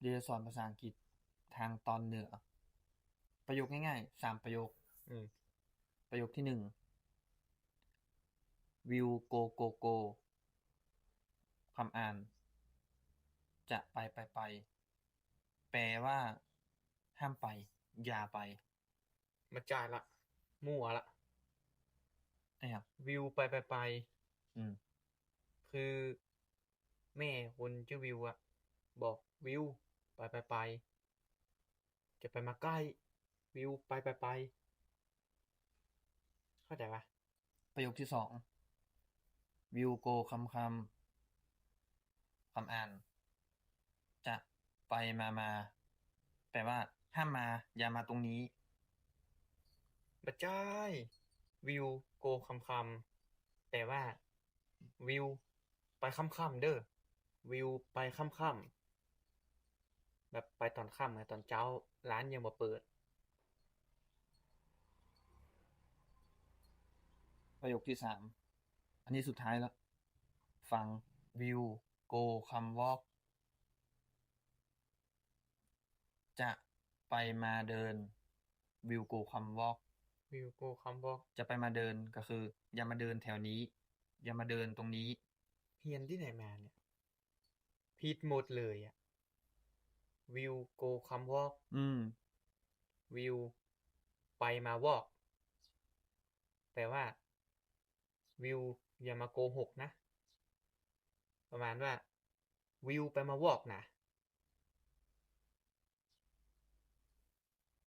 เรียนสอนภาษาอังกฤษทางตอนเหนือประโยคง่ายๆ3 ประโยคอืมประโยคที่1 will go go go คำอ่านจะไปแปลว่าห้ามไปอย่าไปมาจ่ายละมั่วละไอ้ครับวิวไปอืมคือแม่คนชื่อวิวอะบอกวิวไปจะไปมาใกล้วิวไปเข้าใจปะประโยคที่2 will go คำอ่านจะไปมาแปลว่าห้ามมาอย่ามาตรงนี้มาจ่ายวิวโกคำแต่ว่าวิวไปค่ำเด้อวิวไปค่ำแบบไปตอนค่ำไงตอนเช้าร้านยังบ่เปิดประโยคที่3อันนี้สุดท้ายแล้วฟัง will go คำ walk จะไปมาเดิน will go คำ walk วิวโกคำบอกจะไปมาเดินก็คืออย่ามาเดินแถวนี้อย่ามาเดินตรงนี้เฮียนที่ไหนมาเนี่ยผิดหมดเลยอะวิวโกคำวอกอืมวิวไปมาวอกแปลว่าวิวอย่ามาโกหกนะประมาณว่าวิวไปมาวอกนะ